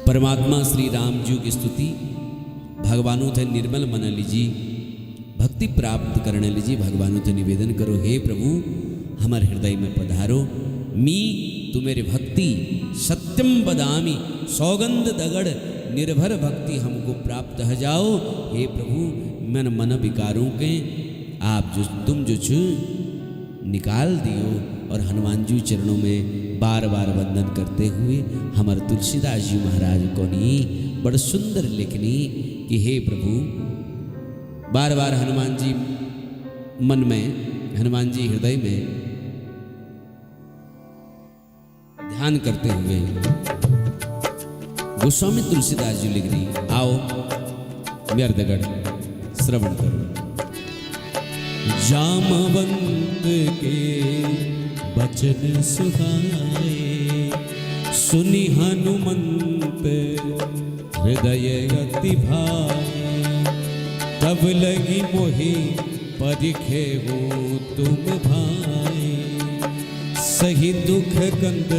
परमात्मा श्री राम जी की स्तुति भगवानों थे निर्मल मन लीजी भक्ति प्राप्त करने लीजी। भगवानों थे निवेदन करो, हे प्रभु हमारे हृदय में पधारो। मी तुम्हारे भक्ति सत्यम बदामी सौगंध दगड़ निर्भर भक्ति हमको प्राप्त हो जाओ। हे प्रभु मन मन विकारों के आप जो तुम जो छु निकाल दियो। और हनुमान जी चरणों में बार बार वंदन करते हुए हमारे तुलसीदास जी महाराज को नी बड़ सुंदर लिखनी कि हे प्रभु, बार बार हनुमान जी मन में, हनुमान जी हृदय में ध्यान करते हुए गोस्वामी तुलसीदास जी लिख रही। आओ म्यर्दगढ़ श्रवण करो। जामवंत के बचन सुहाए, सुनि हनुमंत हृदय अति भाए। तब लगी मोहि परिखे हो तुम भाई, सही दुख कंद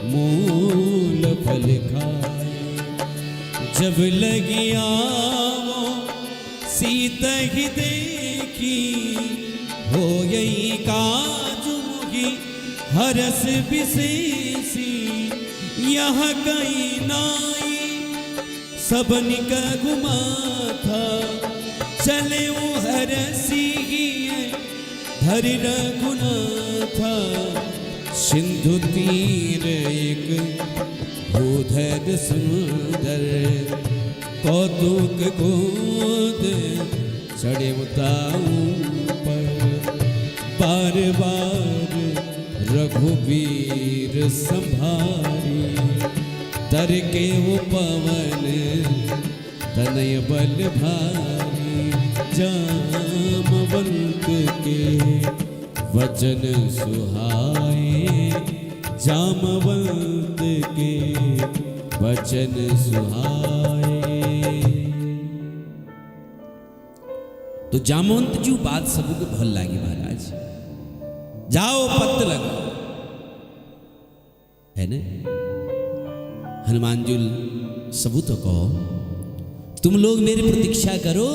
मूल फल खाए। जब लगी आवो सीता ही देखी, हो यही काज मुगी हरस विशेषी। यह कहीं नाई सबन का गुमा था, चले वो हरसी धरि रघुनाथा। सिंधु तीर एक भूधर सुंदर, कौतुक गोद चढ़े पर। बार बार रघुवीर संभारी, तर के वो पवन तनय बल भारी। जामवंत के वचन सुहाए, जामवंत के वचन सुहाए। तो जामवंत जी बात सबको भल लागी महाराज। जाओ पत्त लगाओ, है न। हनुमान जी सबूत कहो, तुम लोग मेरी प्रतीक्षा करो।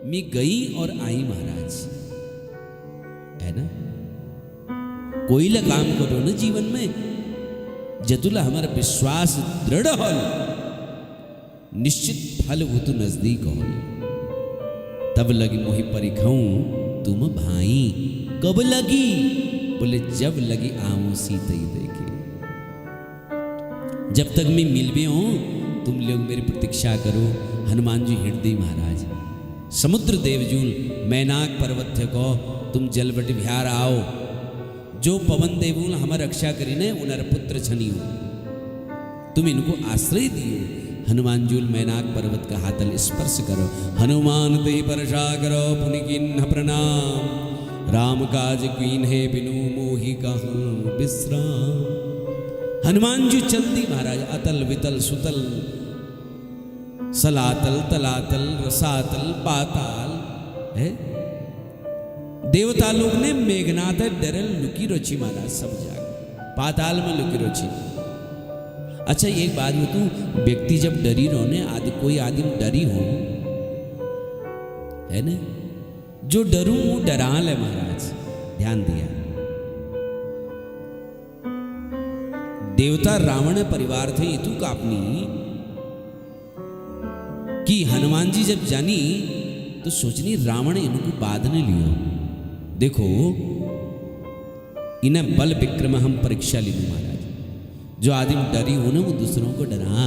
मैं गई और आई महाराज, है ना। कोई ला काम करो ना जीवन में, जतुला हमारा विश्वास दृढ़ हो, निश्चित फल वो तो नजदीक हो। तब लगी मोहि परिखाऊं तुम भाई। कब लगी? बोले जब लगी आऊं सीता ही देखे। जब तक मैं मिलबे हूं तुम लोग मेरी प्रतीक्षा करो। हनुमान जी हृदय महाराज समुद्र देवजूल मैनाक पर्वत को तुम जलवट बिहार आओ। जो पवन देवूल हमारा रक्षा करीने उनर पुत्र छनियो, तुम इनको आश्रय दियो। हनुमान जूल मैनाक पर्वत का हाथल स्पर्श करो। हनुमान ते परशा करो पुनि किन्ह प्रणाम। राम काज कीन है बिनु मोहि कहूं विश्राम। हनुमान जी चलती महाराज अतल वितल सुतल सलातल तलातल रसातल पाताल है। देवता लोग ने मेघनाथ डरल लुकी रोची महाराज सब जाग पाताल में लुकी रोची। अच्छा एक बात बताऊं, व्यक्ति जब डरी रोने आदि कोई आदमी डरी हो, है ना। जो डरू वो डरा ले महाराज, ध्यान दिया। देवता रावण परिवार थे इतु का अपनी कि हनुमान जी जब जानी तो सोचनी रावण इनको बांधने लियो। देखो इन्हें बल विक्रम हम परीक्षा ली महाराज। जो आदमी डरी हो ना वो दूसरों को डरा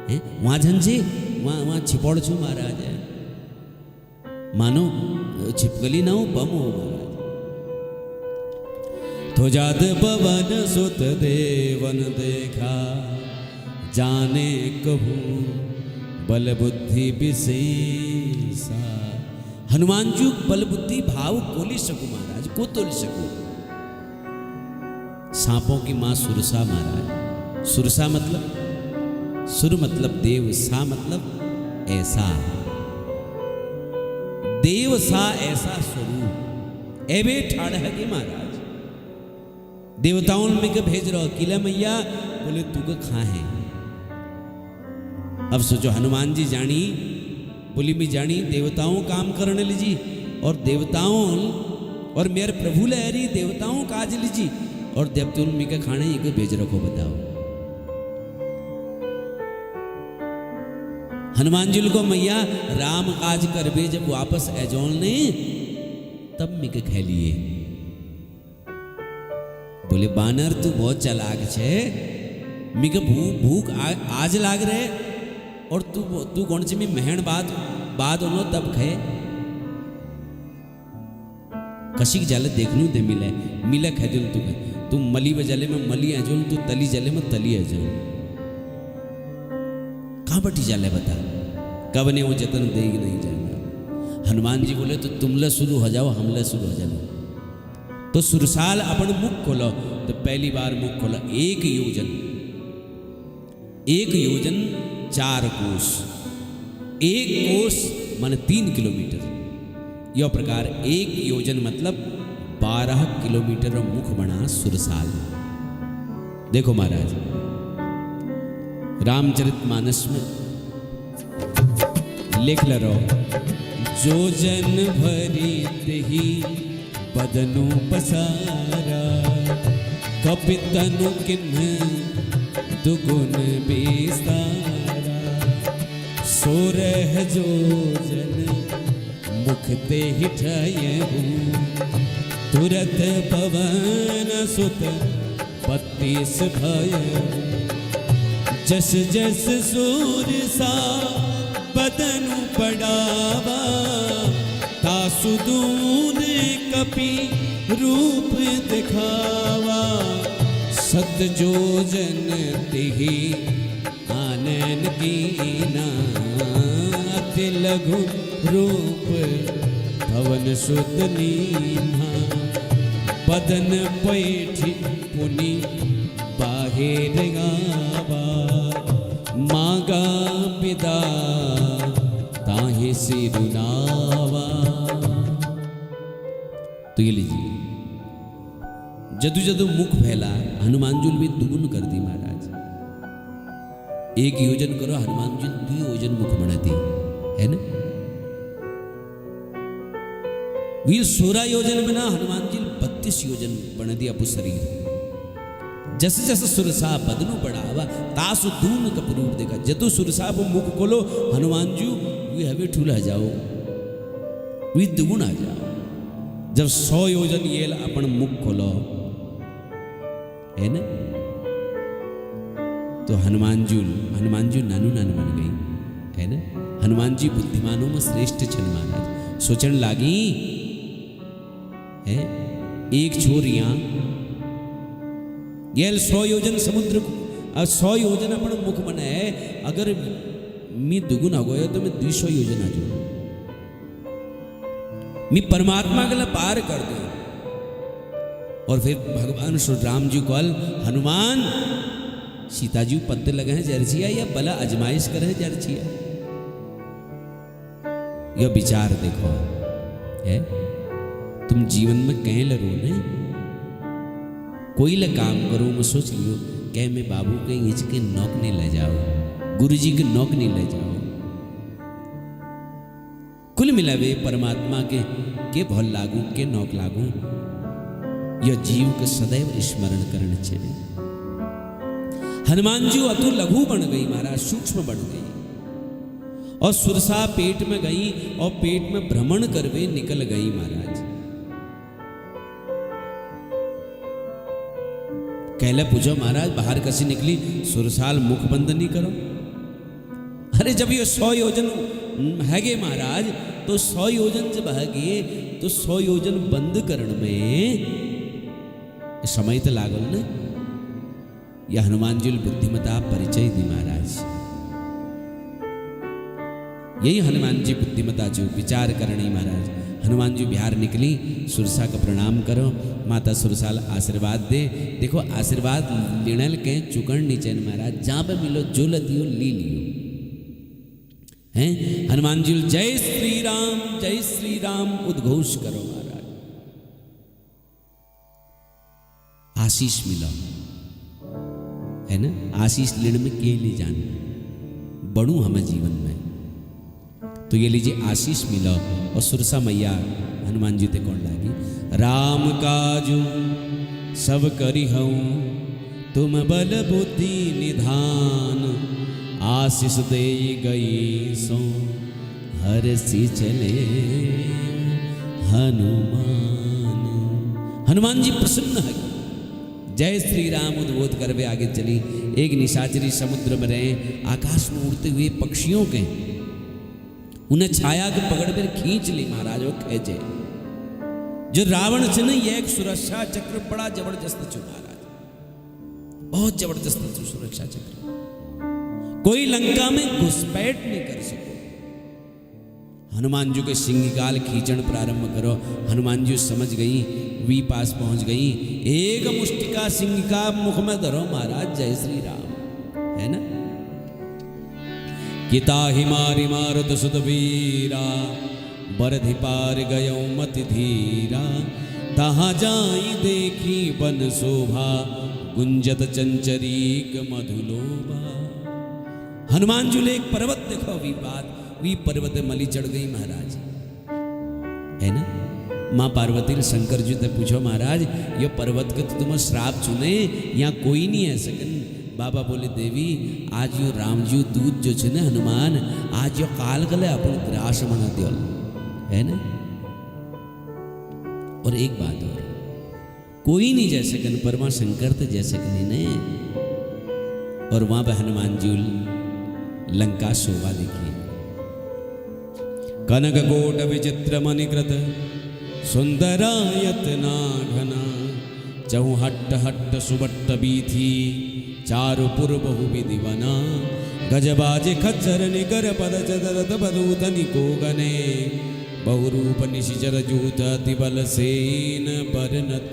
है। वहां झंझे वहां छिपौड़ छू महाराज है, मानो छिपकली ना हो बम हो महाराज। तो जात पवन सुत देवन देखा, जाने कहूं बल बुद्धि विशेषा। हनुमान जी बल बुद्धि भाव कोली सकू महाराज, को तोल सकू। सांपों की मां सुरसा महाराज। सुरसा मतलब सुर मतलब देव, सा मतलब ऐसा। देव सा ऐसा स्वरूप एवे ठाड़ है कि महाराज। देवताओं में के भेज रहो किला मैया, बोले तू का खा है। अब सोचो हनुमान जी जानी बोली मैं जानी देवताओं काम करने लीजी और देवताओं और मेरे प्रभु लहरी देवताओं काज लीजी और देवताओं में के खाने ये भेज रखो बताओ। हनुमान जी को मैया राम काज करबे जब वापस एजोल ने तब मिके खा लिए। बोले बानर तू बहुत चालाक छे, मिके भूख आज लाग रहे और तू कौन से में महण बाद होनो तब खाए। कशिक जाले देखनू दे मिले खा दे तू मली बजाले में मली आजो तू तली जले में तली आजो। कहाँ बटी जाले बता कब ने वो जतन देगी नहीं जाएगा। हनुमान जी बोले तो तुमले शुरू हो जाओ हमले शुरू हो जाओ। तो सुरसाल अपन मुख खोलो, तो पहली बार मुख खोला 1 योजन 4 कोस, 1 कोस माने 3 किलोमीटर। यह प्रकार 1 योजन मतलब 12 किलोमीटर मुख बना सुरसाल। देखो महाराज रामचरितमानस में लिख लो जो जन भरी ही बदनु पसारा, कपितनु किन्ह दुगुन बेसारा। 16 जो जन मुखते हिठयहु, तुरत पवन सुत 32 भयहु। जस जस सूरसा बदनु पड़ावा, तासु दून कपि रूप दिखावा। 7 जोजन तिहि आनन कीना, अति लघु रूप भवन सुत नीना। बदन पैठी पुनि बाहिर गावा, मागा पिता ताहि सिरुनावा। तो ये लीजिए जदू जदू मुख फैला हनुमान जी भी दुगुन कर दी महाराज। 1 योजन करो हनुमान जी 2 योजन मुख बना दी है ना। वीर 16 योजन बना हनुमान जी 32 योजन बना दिया अपू शरीर। जस जस सुरसा बदनु बढ़ावा, तासु दून कपरूप देखा। जदू सुरसा वो मुख खोलो हनुमान जी वी हवे ठूला जाओ, वी दुगुण आ जाओ। जब 100 योजन ये अपन मुख खोलो है ना, तो हनुमान जी नानू नानू बन गई है ना। हनुमान जी बुद्धिमानों में श्रेष्ठ छन महाराज। सोचन लागी है एक छोरियां ये 100 योजन समुद्र को 100 योजन अपन मुख बना है। अगर मी दुगुन हो गयो तो मैं 200 योजन आ जाऊं, मैं परमात्मा के लिए पार कर दू। और फिर भगवान श्री राम जी कल हनुमान सीता जी पत्ते लगे हैं जरछिया या भला अजमाइश करे जरछिया। यह विचार देखो है तुम जीवन में कहीं लरो नहीं कोई ल काम करो मैं सोच लियो कह मैं बाबू के इंच के नौक नहीं ले जाओ, गुरु जी के नौक नहीं ले जाओ। कुल मिलावे परमात्मा के भल लागू के नौक लागू। यह जीव के सदैव स्मरण करने चाहिए। हनुमान जी अतु लघु बन गई महाराज, सूक्ष्म बन गई और सुरसा पेट में गई और पेट में भ्रमण करवे निकल गई महाराज। कहले पूछो महाराज बाहर कैसे निकली, सुरसाल मुख बंद नहीं करो। अरे जब ये 100 योजन है गए महाराज तो 100 योजन जब है गए तो 100 योजन बंद करने में समय तो लागल न। यह हनुमान जी बुद्धिमता परिचय दी महाराज। यही हनुमान जी बुद्धिमता जो विचार करनी महाराज। हनुमान जी बिहार निकली, सुरसा का प्रणाम करो, माता सुरसाल आशीर्वाद दे। देखो आशीर्वाद लेने के चुकन नीचे महाराज, जहां पे मिलो जो लदियो ली लियो हैं। हनुमान जी जय श्री राम उद्घोष करो महाराज। आशीष मिला है ना, आशीष लेने में के ले जान बढ़ू हमें जीवन में। तो ये लीजिए आशीष मिला। और सुरसा मैया हनुमान जी ते कौन लागी, राम काजू सब करी हूँ तुम बल बुद्धि निधान, आशीष दे गई सो हर सी चले हनुमान। हनुमान जी प्रसन्न है। जय श्री राम उद्बोध करवे आगे चली। एक निशाचरी समुद्र में रहे, आकाश में उड़ते हुए पक्षियों के उन्हें छाया के पकड़ कर खींच ली महाराज। वो खेचे जो रावण से नहीं, एक सुरक्षा चक्र बड़ा जबरदस्त छो महाराज, बहुत जबरदस्त छो सुरक्षा चक्र। कोई लंका में घुसपैठ नहीं कर सको। हनुमान जी के सिंहकाल खींचन प्रारंभ करो। हनुमान जी समझ गई, वी पास पहुंच गई। एक मुष्टिका सिंह का मुख में धरो महाराज। जय श्री राम, है ना। किता हिमारी मारुत सुत वीरा, बरधि पार गयो मति धीरा, तहाँ जाई देखी बन शोभा, गुंजत चंचरीक मधुलोभा। हनुमान जी ने एक पर्वत देखो, वी बात वी पर्वत मली चढ़ गई महाराज, है ना। माँ पार्वती ने शंकर जी से पूछो महाराज ये पर्वत के तो तुम श्राप चुने, यहाँ कोई नहीं है सकन। बाबा बोले देवी आज यो राम जी दूध जो छे ने हनुमान, आज यो काल गले अपन ग्रास मना दियो, है ना। और एक बात और, कोई नहीं जय सकन परमा शंकर तो जय सकने ने। और वहां पर हनुमान जी लंका शोभा देखी। कनक कोट विचित्र मणिकृत सुंदरायतना घना, चहु हट्ट हट्ट सुबट्ट बीथी, चारु पुर बहु विधि बना, गजबाज खच्चर निकर पद चदरत बदूत निको गने, बहुरूप निशिचर जूत तिबल सेन बरनत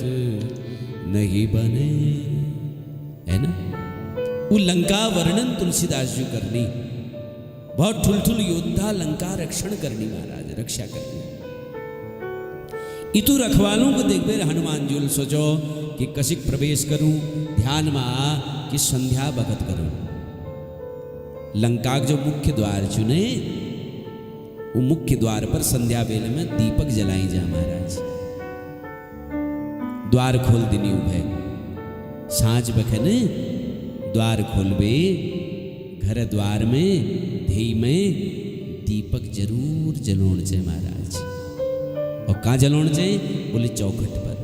नहीं बने, है ना। वो लंका वर्णन तुलसीदास जी करनी, बहुत ठुल योद्धा लंका रक्षण करनी महाराज, रक्षा करनी। इतु रखवालों को देख बेर हनुमान जी सोचो कि कशिक प्रवेश करूं, ध्यान में आ कि संध्या भगत करूं। लंका जो मुख्य द्वार चुने, वो मुख्य द्वार पर संध्या बेले में दीपक जलाई जा महाराज। द्वार खोल दिनी उभे, सांझ बखने द्वार खोलबे, घर द्वार में धेई में दीपक जरूर जलोण से महाराज। और कहाँ जलोण से? बोले चौखट पर।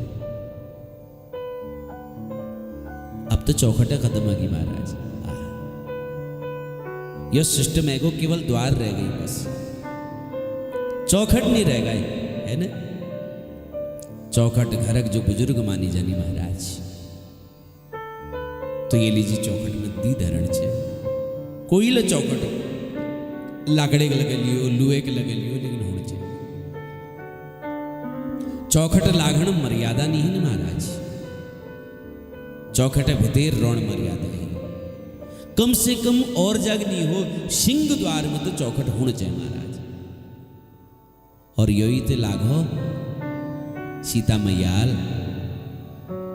अब तो चौखट खत्म होगी महाराज, यह सिस्टम है को केवल द्वार रह गई, बस चौखट नहीं रह गए, है ना। चौखट घरक जो बुजुर्ग मानी जानी महाराज। तो ये लीजिए चौखट में दी धरण छे, कोई ल चौखट लाकड़े के लगे लियो, लुए के लगे लियो, लेकिन होने चाहिए चौखट लागण मर्यादा नहीं है महाराज। चौखट भितेर रोण मर्यादा है, कम से कम और जग नहीं हो, सिंह द्वार में तो चौखट होना चाहिए महाराज। और यही ते लागो सीता मैयाल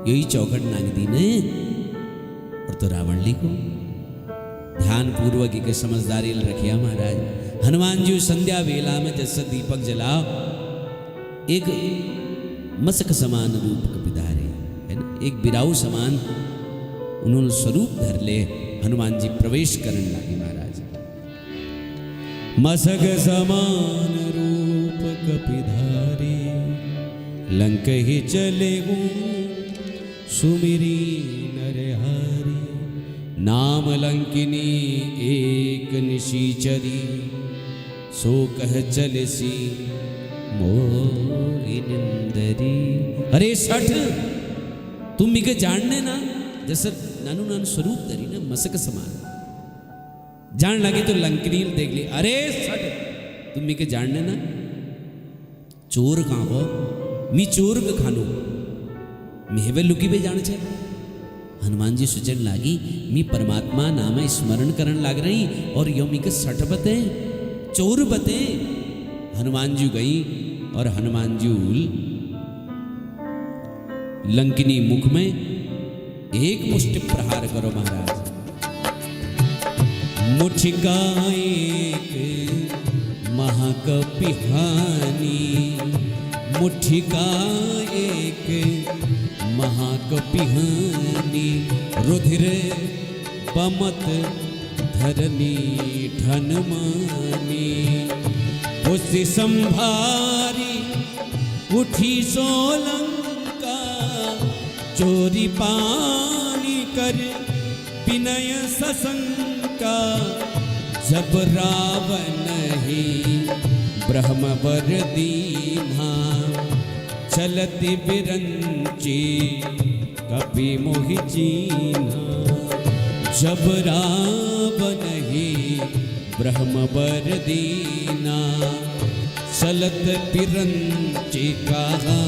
यही चौखट नाग दी ने। और तो रावण ली को ध्यान पूर्वक के समझदारी रखिया महाराज। हनुमान जी संध्या वेला में जैसे दीपक जलाओ, एक मसक समान रूप कपिधारे, है ना, एक बिराऊ समान उन्होंने स्वरूप धर ले। हनुमान जी प्रवेश करने लगे महाराज। मसक समान रूप कपिधारे, लंक ही चले गो सुमिरी नरहारी, नाम लंकिनी एक निशीचरी, सो कह चलसी मोरी निंदरी। अरे सठ तुम मिके जानने ना, जैसे नानू नानू स्वरूप धरी ना मसक समान जान लगे। तो लंकिनी देख ली, अरे सठ तुम मिके जानने ना, चोर कहाँ हो, मी चोर के खानो मेहवे लुकी पे जान छे। हनुमान जी सोचने लागी मी परमात्मा नाम स्मरण करन लाग रही और यो मी के सठ बते चोर बते। हनुमान जी गई और हनुमान जी लंकिनी मुख में एक मुष्टि प्रहार करो महाराज। मुठिका एक महाकपिहानी, मुठिका एक महाकपिहानी, रुधिर बमत धरनी धनमानी, पुष्टि संभारी उठी सोलंका, चोरी पानी कर विनय सशंका, जब रावण ही ब्रह्मवर दीन्हा, चलति विरंची कपि मोहि चीन्हा, जब रावण ही ब्रह्मवर दीना, चलत विरंची कहा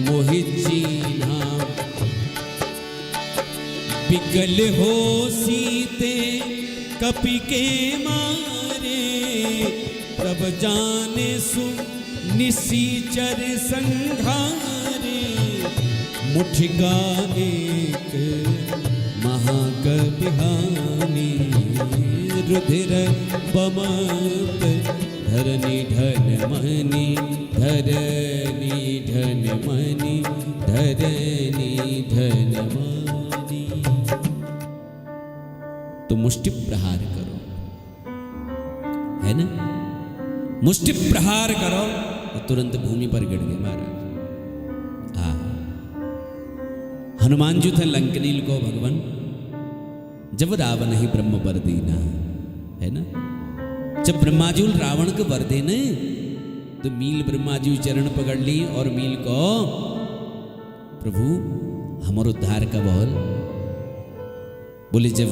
मोहि चीन्हा, बिकल हो सीते कपि के मारे, तब जाने सु निसीचर संघारे, मुठिका एक महाकपिहानी, रुधिर बमत धरनी धन मनी, धरनी धन मनी, धरनी धन मनी। तो मुष्टि प्रहार करो, है ना, मुष्टि प्रहार करो तो तुरंत भूमि पर गिर गए महाराज। हनुमान जी थे लंकनील को भगवान, जब रावण ही ब्रह्म वर दीना, है ना, जब ब्रह्माजी रावण को वर देने तो मील ब्रह्माजी चरण पकड़ ली और मील को, प्रभु हमारो उद्धार का बोल। बोले जब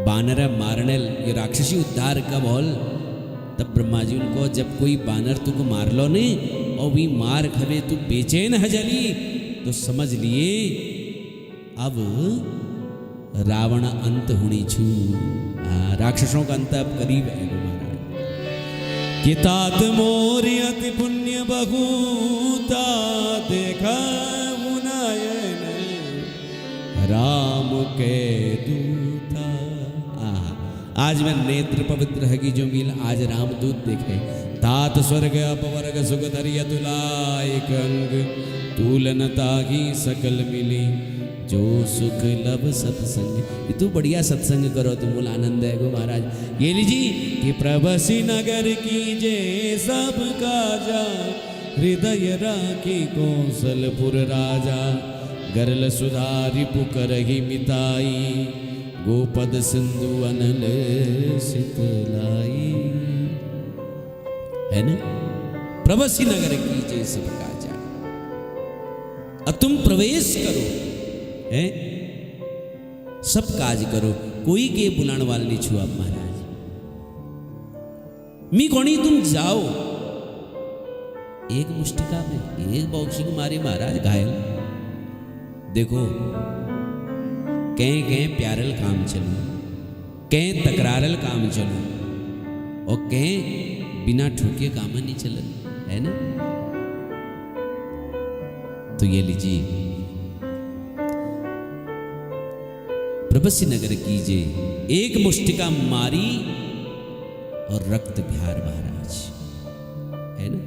बानर मारने ये राक्षसी उद्धार का बोल, तब ब्रह्मा जी उनको, जब कोई बानर तुको मार लो ने और भी मार खबे तू बेचैन है जली, तो समझ लिए अब रावण अंत होनी छू। राक्षसों का अंत अब करीब है महाराज। कि तात मोर अति पुण्य बहुता देखा मुनायन, राम के दूता। आज मैं नेत्र पवित्र है की जो मिल आज रामदूत देखे, तात स्वर्ग अपवर्ग सुख धरिय तुलायक अंग, तूलनता की सकल मिली जो सुख लब सत्संग। ये तू बढ़िया सत्संग करो तो मूल आनंद है गो महाराज। ये लीजिए कि प्रभसी नगर की जे सब काजा, हृदय राखी कौशलपुर राजा, गरल सुधारी पुकर ही मिताई, गोपद सिंधु अनल सितलाई। है ना, प्रभसी नगर की जे सब काजा, अब तुम प्रवेश करो, है सब काज करो, कोई के बुलाने वाले नहीं छुआ महाराज। मी कोणी तुम जाओ, एक मुष्टिका में एक बॉक्सिंग मारे महाराज घायल। देखो कहीं प्यारल काम चलो, कहीं तकरारल काम चलो, और कहीं बिना ठोके काम नहीं चल, है ना। तो ये लीजिए प्रभसी नगर कीजिए, एक मुष्टिका मारी और रक्त बिहार महाराज, है ना।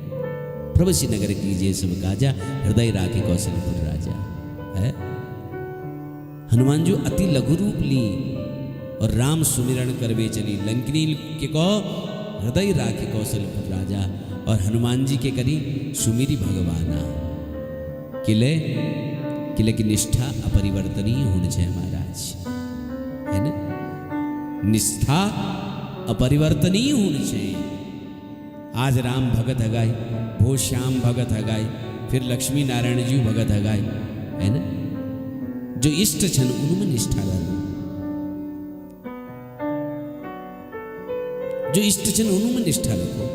प्रभसी नगर कीजिए सब काजा, हृदय राखे कौशलपुर राजा। है हनुमान जी अति लघु रूप ली और राम सुमिरण करवे चली, लंकिनी के को हृदय राखे कौशलपुर राजा, और हनुमान जी के करी सुमिरी भगवाना। किले किले की निष्ठा अपरिवर्तनीय होनी चाहिए महाराज, है ना, निष्ठा अपरिवर्तनीय होनी चाहिए। आज राम भगत हगाई, भो श्याम भगत हगाई, फिर लक्ष्मी नारायण जी भगत हगाई, है ना। जो इष्ट छन उनमें निष्ठा करो, जो इष्ट छन उनमें निष्ठा रखो।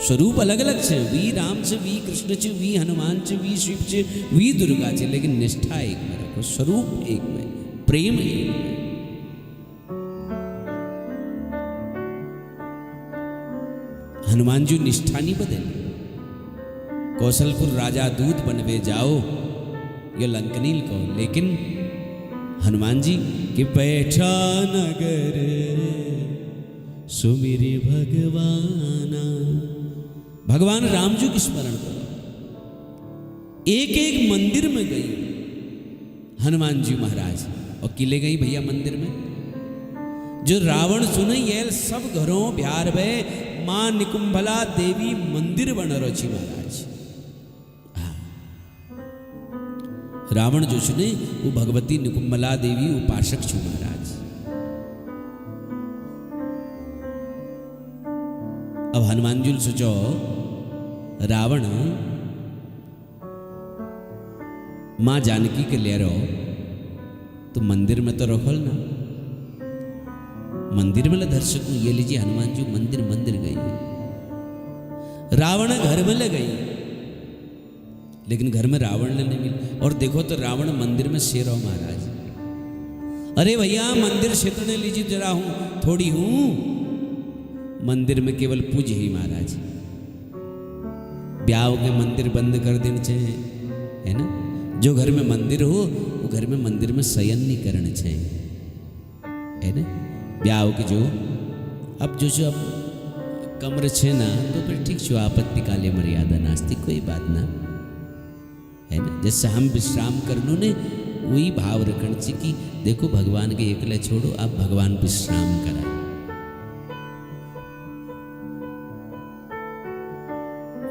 स्वरूप अलग अलग छे, वी राम छे, वी कृष्ण छे, वी हनुमान छे, वी शिव छे, वी दुर्गा छे, लेकिन निष्ठा एक में रखो, स्वरूप एक में, प्रेम एक में। हनुमान जी निष्ठा नहीं बदले। कौशलपुर राजा दूत बनवे जाओ, यो लंकनील को। लेकिन हनुमान जी कि बैठा नगर सुमिरि भगवाना, भगवान राम जी की स्मरण करो। एक एक मंदिर में गई हनुमान जी महाराज, और किले गई भैया मंदिर में। जो रावण सुने ये सब घरों बिहार में मां निकुंभला देवी मंदिर बन रही महाराज। रावण जो सुने वो भगवती निकुंभला देवी उपासक छु महाराज। अब हनुमान जी सोचो रावण मां जानकी के ले रहो तो मंदिर में तो रखल ना, मंदिर में दर्शक ये लीजिए हनुमान जी मंदिर गई, रावण घर में ले गई, लेकिन घर में रावण ने नहीं मिली। और देखो तो रावण मंदिर में से रहो महाराज। अरे भैया मंदिर क्षेत्र लीजिए जरा हूं थोड़ी हूं, मंदिर में केवल पूज ही महाराज। ब्याह के मंदिर बंद कर देने चाहिए, है ना। जो घर में मंदिर हो वो घर में मंदिर में शयन नहीं करना चाहिए, है ना। ब्याह के जो अब अब कमरे छे ना तो फिर ठीक छो, आपत्ति काले मर्यादा नास्ती, कोई बात ना, है ना। जैसे हम विश्राम करनो ने वही भाव रखना चाहिए कि देखो भगवान के एकले छोड़ो, आप भगवान विश्राम करा।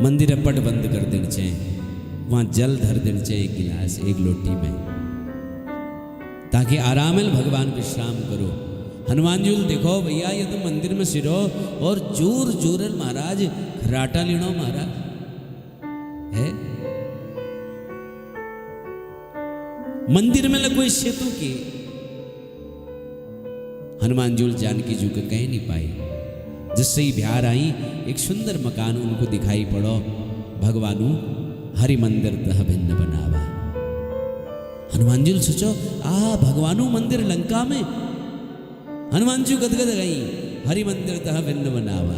मंदिर पट बंद कर देना चाहिए, वहां जल धर देना चाहिए एक गिलास एक लोटी में, ताकि आराम है भगवान विश्राम करो। हनुमान जी देखो भैया ये तो मंदिर में सिरो और जोर जोर महाराज खराटा लीनो महाराज है मंदिर में कोई सेतु के। हनुमान जी जानकी जी को कह नहीं पाए, जिससे ही बिहार आई एक सुंदर मकान उनको दिखाई पड़ो, भगवानु हरि मंदिर तह भिन्न बनावा। हनुमान जी सोचो भगवानु मंदिर लंका में, हनुमान जी गदगद गई हरि मंदिर तह भिन्न बनावा।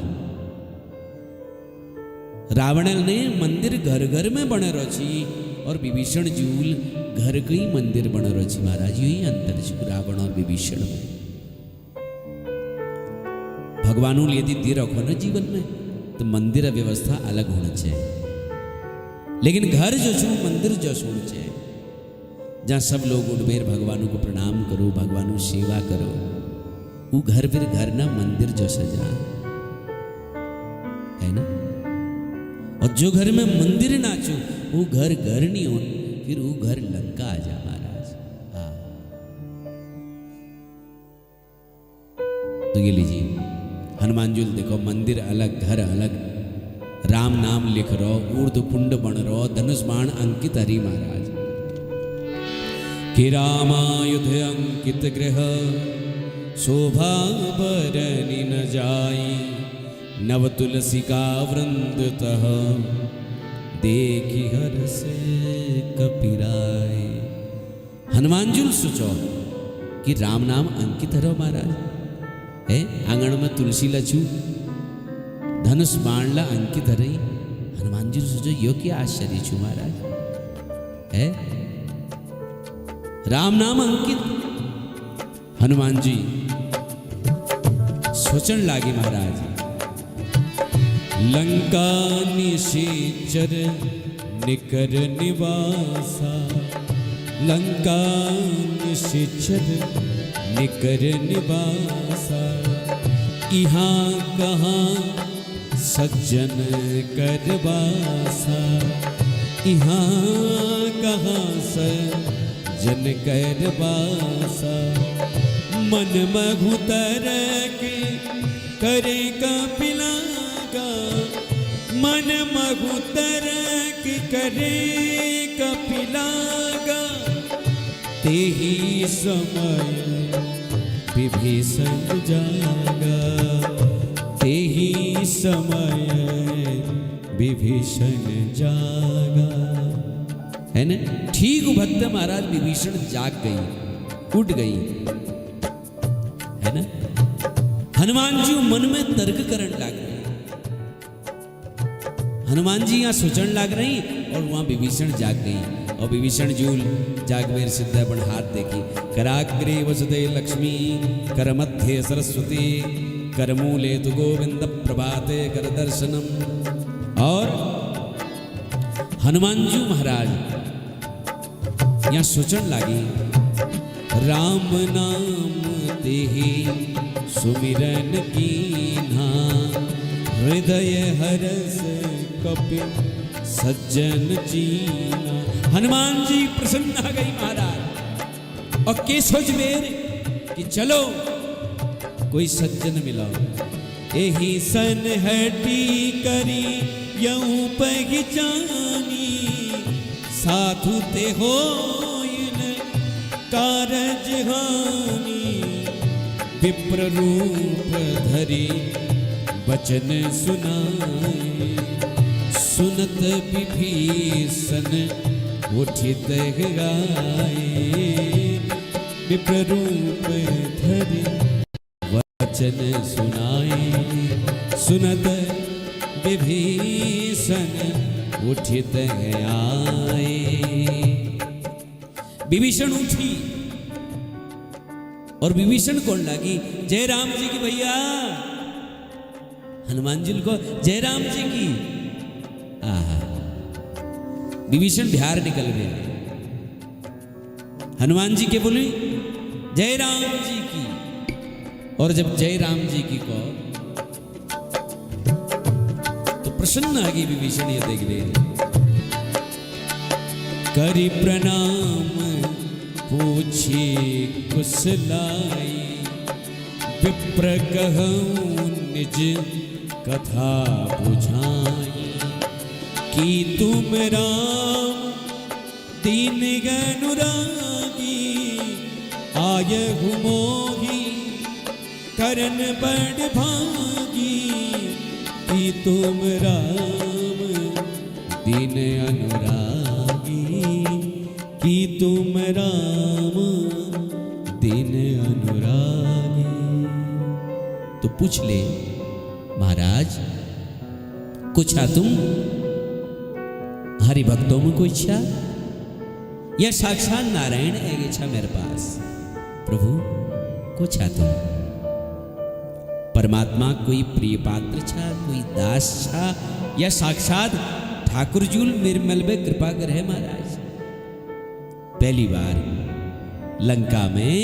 रावण ने मंदिर घर घर में बने रची और विभीषण जूल घर के ही मंदिर बने रची महाराज। यही अंतर है रावण और विभीषण में। भगवानों यदि दे रखो ना जीवन में तो मंदिर व्यवस्था अलग होना चाहिए, लेकिन घर जो छू मंदिर जो होना चाहिए, जहाँ सब लोग उठबेर भगवानों को प्रणाम करो, भगवानों सेवा करो, वो घर फिर घर ना मंदिर जो सजा है ना। और जो घर में मंदिर नाचो वो घर घर नहीं हो, फिर वो घर लंका आ जा महाराज। हाँ तो ये लीजिए हनुमान जी देखो मंदिर अलग घर अलग, राम नाम लिख रो, ऊर्ध पुंड बन रो, धनुष बाण अंकित हरि महाराज। कि रामायुध अंकित गृह शोभा बरनी न जाई, नव तुलसी का वृंद तह देखी हर से कपिराय। हनुमान जी सोचो कि राम नाम अंकित हरो महाराज है, आंगण में तुलसी लछू धनुष बाण ला अंकित हरई। हनुमान जी सोचो यो क्या आश्चर्य छू महाराज है, राम नाम अंकित। हनुमान जी सोचन लागे महाराज, लंका निशीचर निकर निवासा, लंका निशीचर निकर निवासा, यहाँ कहाँ सज्जन करवासा, यहाँ कहाँ सज्जन करवासा। मन मघुतर के करे कपिलागा, मन मघुतर के करे कपिलागा, तेहि समय विभीषण जागा, तेहि समय विभीषण जागा। है ना, ठीक भक्त महाराज विभीषण जाग गई, उठ गई, है ना। हनुमान जी मन में तर्क करने लग गए। हनुमान जी यहाँ सोचण लाग रही और वहाँ विभीषण जाग गई। और विभीषण जूल जागवेर सिद्ध अपन हाथ देखी। कराग्रे वसुदे लक्ष्मी कर मध्य सरस्वती करमूले तु गोविंद प्रभाते कर दर्शनम। और हनुमान जी महाराज यहाँ सोचण लागी, राम नाम तेहि सुमिरन कीन्हा हृदय हरस कपि सज्जन चीना। हनुमान जी प्रसन्न आ गई महाराज और के सोच बेर कि चलो कोई सज्जन मिलाओ। एही सन हटी करी यऊ पहचानी साधु ते होइन कारज हानि। विप्र रूप धरी वचन सुनाए सुनत विभीषण उठित गाए। विप्र रूप धरी वचन सुनाए सुनत विभीषण उठित आए। विभीषण उठी और विभीषण कौन लागी, जय राम जी की भैया। हनुमान जी को जय राम जी की। आहा, विभीषण बिहार निकल गए। हनुमान जी के बोली जय राम जी की। और जब जय राम जी की को तो प्रसन्न आ गई विभीषण ये देख ले। करी प्रणाम पूछी कुशलाई विप्र कहूं निज कथा बुझाई। कि तुम राम दीन अनुरागी आयहु मोहि करन बड़ भागी। कि तुम राम दीन अनुरागी कि तुम राम दीन अनुरागी। तो पूछ ले महाराज कुछ आ तुम हरि भक्तों में कोई इच्छा या साक्षात नारायण है इच्छा मेरे पास। प्रभु कुछ आ तुम परमात्मा कोई प्रिय पात्र छा कोई दास छा या साक्षात ठाकुर जूल निर्मल में कृपा कर है महाराज। पहली बार लंका में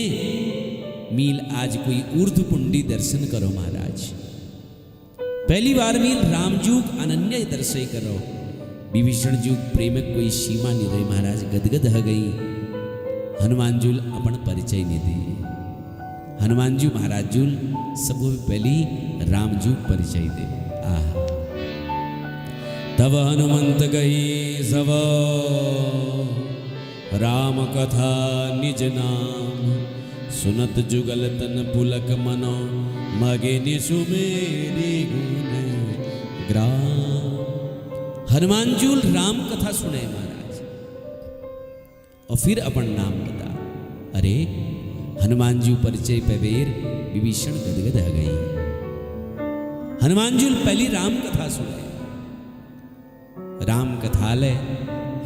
मील आज कोई ऊर्ध्व पुंडी दर्शन करो महाराज। पहली बार मील रामजूक अनन्य दर्शन करो। विभीषण जूक प्रेम कोई सीमा नहीं रही महाराज गदगद हो गई। हनुमान जूल अपन परिचय नहीं दे। हनुमान जी महाराज जूल सब पहली रामजू परिचय दे। आह तब हनुमंत गई सब राम कथा निज नाम सुनत जुगल तन पुलक मनो मगे निसुमेरी गुण ग्राम। हनुमान जूल राम कथा सुने महाराज और फिर अपन नाम बता। अरे हनुमान जी परिचय पवेर विभीषण गदगद हो गई। हनुमान जी पहली राम कथा सुने। राम कथा ले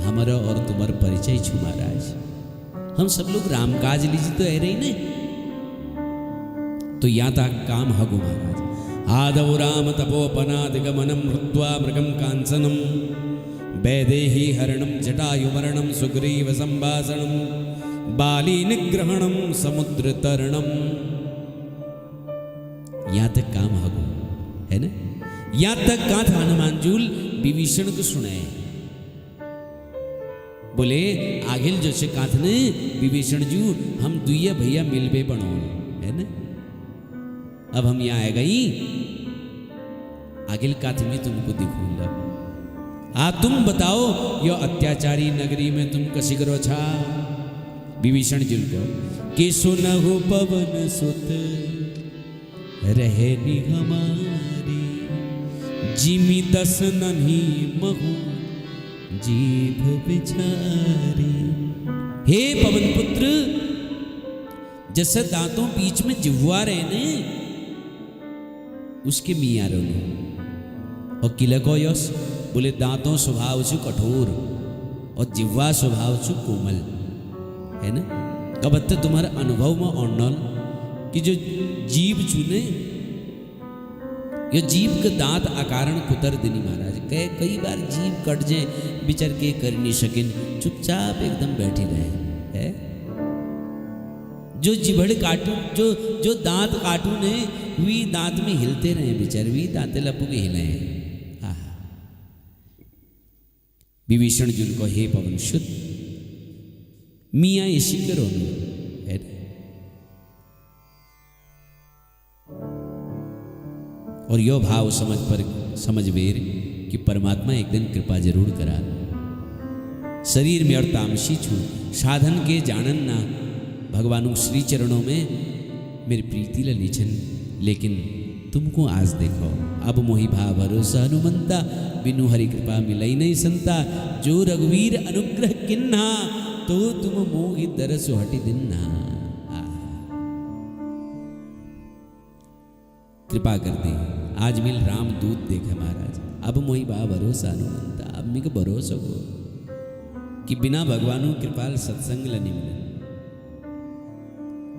हमारा और तुम्हार परिचय छू महाराज। हम सब लोग राम काज लीजिए तो रही ने तो यहाँ तक काम हगो महाराज। आदौ राम तपोपनादिगमनं हृत्वा मृगं कांसनं वैदेही हरणं जटायुमरणं सुग्रीव संभाषणं बाली निग्रहणं समुद्र तरणं। यहाँ तक काम हगो है ना। यहाँ तक कहा था हनुमान जूल विभीषण को सुने। बोले आगिल जो से कहा ने विभीषण जू हम दुइया भैया मिलबे बनो है ना। अब हम यहाँ आ गई आगिल काथ में तुमको दिखूंगा। तुम बताओ यो अत्याचारी नगरी में तुम कसी करो छा। विभीषण जी को कि सुनहु पवन सुत रहे नि हमारी जिमी दस नन्ही महु जीभ बिचारी। हे पवन पुत्र जैसे दांतों बीच में जिह्वा रहने उसके मियाँ रोने और किले को यस बोले दांतों स्वभाव छु कठोर और जिह्वा स्वभाव छु कोमल, है ना। कब तक तुम्हारे अनुभव में ऑनल कि जो जीव चुने ये जीव के दांत अकारण कुतर दिनी महाराज कहे कई बार जीव कट जाए बिचर के कर नहीं सकिन, चुपचाप एकदम बैठी रहे है। जो जिभड़ काटू जो दांत काटू ने वी दांत में हिलते रहे बिचार, वी दांते लपू के हिले। हाँ विभीषण जी को हे पवन शुद्ध मियाँ इसी करो है। और यो भाव समझ बेर कि परमात्मा एक दिन कृपा जरूर करा। शरीर में और तामसी छू साधन के जानन ना भगवान श्री चरणों में मेरी प्रीति ललीछन, लेकिन तुमको आज देखो अब मोहि भाव भरोसा हनुमंता, बिनु हरि कृपा मिलई नहीं संता, जो रघुवीर अनुग्रह किन्हा तो तुम मोहि दरसु हटि दिन्हा। कृपा कर दे आज मिल राम दूत देखे महाराज, अब मोहि बा भरोसा हनुमंता, अब मिक भरोसा हो कि बिना भगवानों कृपाल सत्संग लनि मिले।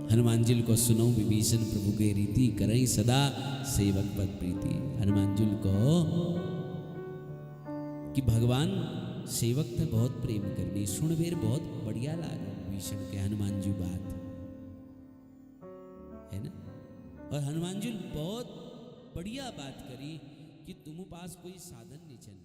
हनुमान जी को सुनो विभीषण प्रभु के रीति, करई सदा सेवक पद प्रीति। हनुमान जी को कि भगवान सेवक थे बहुत प्रेम करनी, सुन बेर बहुत बढ़िया लागे विभीषण के हनुमान जी बात, है ना। और हनुमान जी बहुत बढ़िया बात करी कि तुम पास कोई साधन नहीं चल।